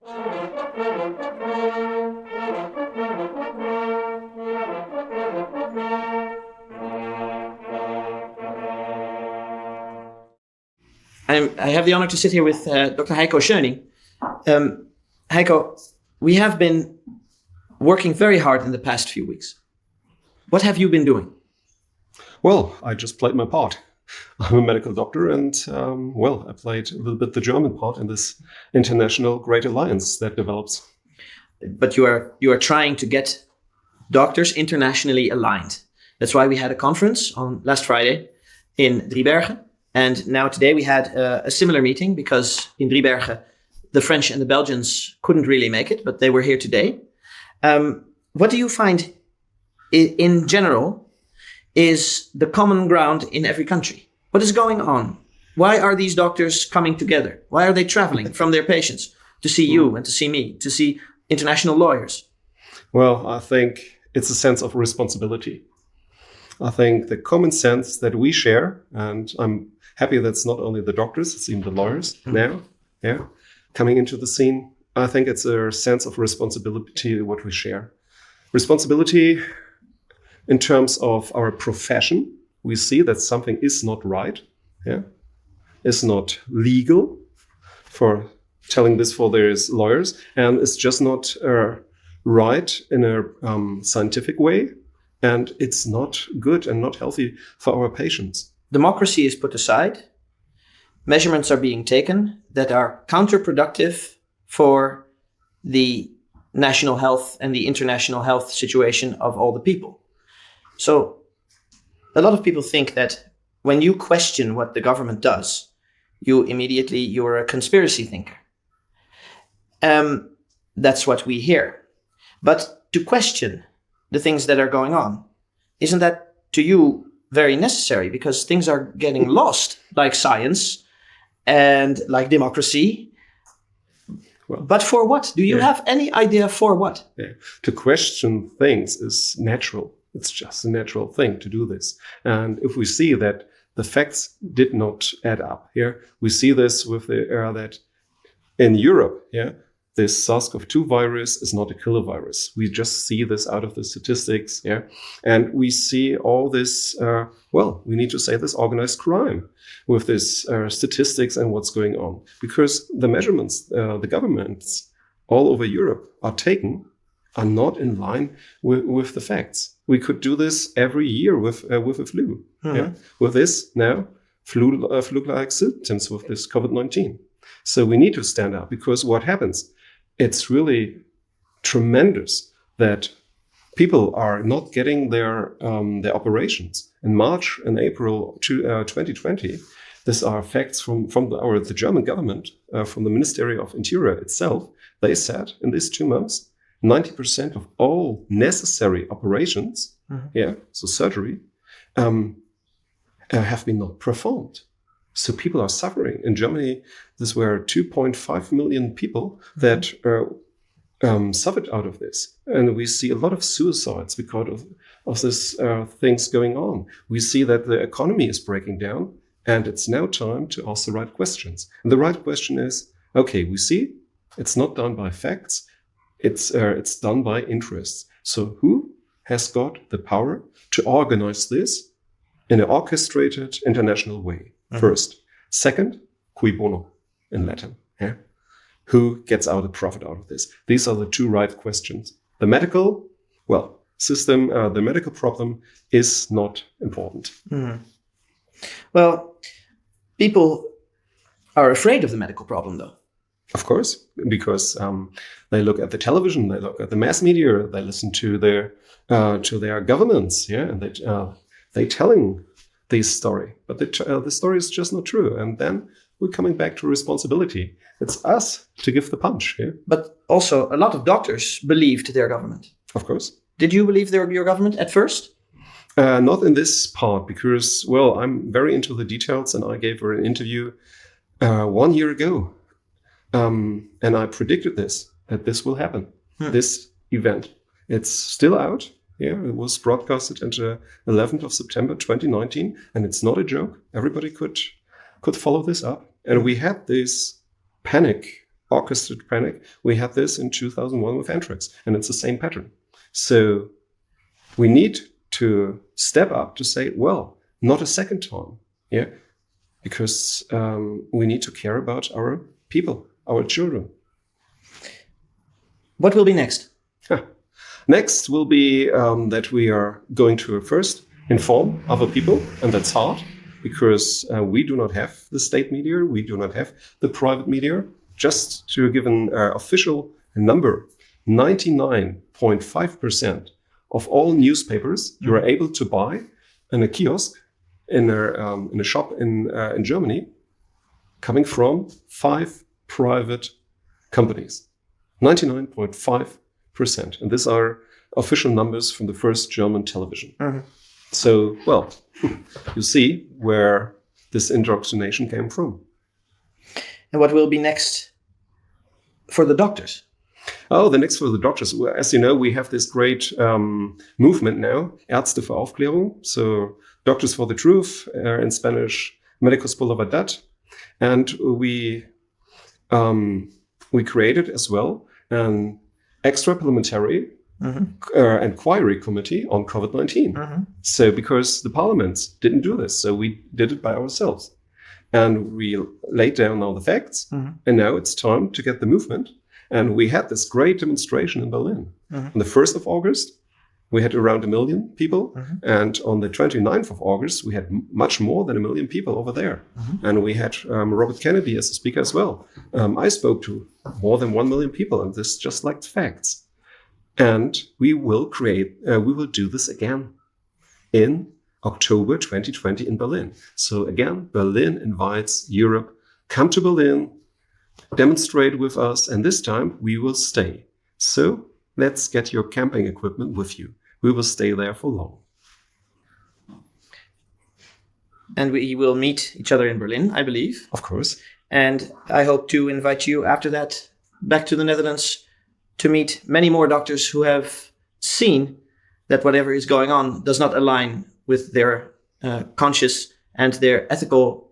I have the honor to sit here with Dr. Heiko Schöning. Heiko, we have been working very hard in the past few weeks. What have you been doing? Well, I just played my part. I'm a medical doctor and, I played a little bit the German part in this international great alliance that develops. But you are trying to get doctors internationally aligned. That's why we had a conference on last Friday in Driebergen. And now today we had a similar meeting because in Driebergen, the French and the Belgians couldn't really make it, but they were here today. What do you find in general is the common ground in every country? What is going on? Why are these doctors coming together? Why are they traveling from their patients to see you and to see me, to see international lawyers? Well, I think it's a sense of responsibility. I think the common sense that we share, and I'm happy that's not only the doctors, it's even the lawyers now, coming into the scene. I think it's a sense of responsibility what we share. Responsibility in terms of our profession. We see that something is not right, is not legal for telling this for their lawyers, and it's just not right in a scientific way, and it's not good and not healthy for our patients. Democracy is put aside. Measurements are being taken that are counterproductive for the national health and the international health situation of all the people. So a lot of people think that when you question what the government does, you're a conspiracy thinker. That's what we hear. But to question the things that are going on, isn't that to you very necessary? Because things are getting lost, like science and like democracy. Well, but for what? Do you have any idea for what? To question things is natural. It's just a natural thing to do this. And if we see that the facts did not add up here, we see this with that in Europe, this SARS-CoV-2 virus is not a killer virus. We just see this out of the statistics, and we see all this, we need to say this organized crime with this statistics and what's going on. Because the measurements the governments all over Europe are not in line with the facts. We could do this every year with a flu. With this now, flu-like symptoms with this COVID-19. So we need to stand up because what happens? It's really tremendous that people are not getting their operations. In March and April 2020, these are facts from the German government, from the Ministry of Interior itself. They said in these 2 months, 90% of all necessary operations, so surgery, have been not performed. So people are suffering. In Germany, there were 2.5 million people that suffered out of this. And we see a lot of suicides because of this things going on. We see that the economy is breaking down, and it's now time to ask the right questions. And the right question is, okay, we see it's not done by facts, it's done by interests. So who has got the power to organize this in an orchestrated international way? First. Second, cui bono in Latin. Who gets out a profit out of this? These are the 2 right questions. The medical, system, the medical problem is not important. Well, people are afraid of the medical problem, though. Of course, because they look at the television, they look at the mass media, they listen to their governments, and they telling this story, but the story is just not true. And then we're coming back to responsibility. It's us to give the punch. But also, a lot of doctors believed their government. Of course. Did you believe your government at first? Not in this part, because, I'm very into the details, and I gave her an interview 1 year ago. And I predicted that this will happen, this event. It's still out. It was broadcasted on the 11th of September 2019, and it's not a joke. Everybody could follow this up. And we had this panic orchestrated panic. We had this in 2001 with anthrax, and it's the same pattern. So we need to step up to say, well, not a second time, yeah, because we need to care about our people, our children. What will be next? Next will be that we are going to first inform other people, and that's hard because we do not have the state media, we do not have the private media. Just to give an official number, 99.5% of all newspapers you are able to buy in a kiosk, in a shop in Germany, coming from 5 private companies. 99.5%. And these are official numbers from the first German television. So, well, you see where this indoctrination came from. And what will be next for the doctors? Oh, the next for the doctors. Well, as you know, we have this great movement now, Ärzte für Aufklärung. So, Doctors for the Truth, in Spanish, Médicos por la Verdad. And we created as well an extra parliamentary inquiry committee on COVID-19. So because the parliaments didn't do this, so we did it by ourselves. And we laid down all the facts, and now it's time to get the movement. And we had this great demonstration in Berlin. On the 1st of August, we had around 1 million people. And on the 29th of August, we had much more than 1 million people over there. And we had Robert Kennedy as a speaker as well. I spoke to more than 1 million people, and this just like facts. And we will do this again in October 2020 in Berlin. So again, Berlin invites Europe, come to Berlin, demonstrate with us, and this time we will stay. So let's get your camping equipment with you. We will stay there for long. And we will meet each other in Berlin, I believe. Of course. And I hope to invite you after that back to the Netherlands to meet many more doctors who have seen that whatever is going on does not align with their conscious and their ethical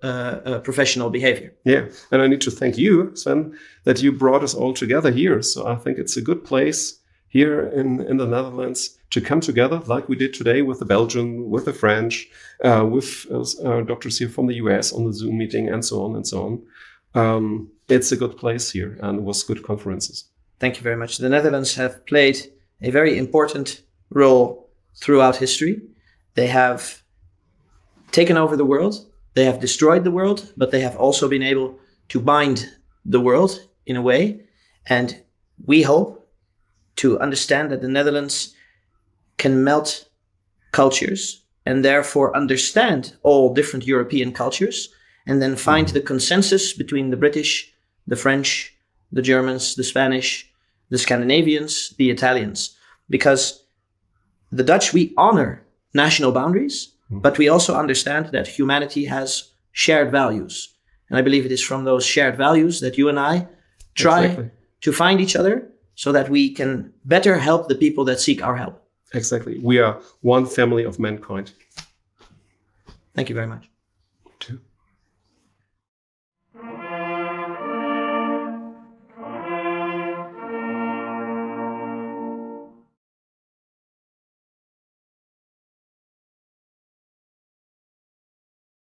professional behavior. Yeah, and I need to thank you, Sven, that you brought us all together here. So I think it's a good place here in the Netherlands to come together like we did today with the Belgian, with the French, with doctors here from the US on the Zoom meeting and so on and so on. It's a good place here and it was good conferences. Thank you very much. The Netherlands have played a very important role throughout history. They have taken over the world. They have destroyed the world, but they have also been able to bind the world in a way. And we hope to understand that the Netherlands can melt cultures and therefore understand all different European cultures and then find the consensus between the British, the French, the Germans, the Spanish, the Scandinavians, the Italians. Because the Dutch, we honor national boundaries, but we also understand that humanity has shared values. And I believe it is from those shared values that you and I try to find each other so that we can better help the people that seek our help. Exactly. We are one family of mankind. Thank you very much. Too.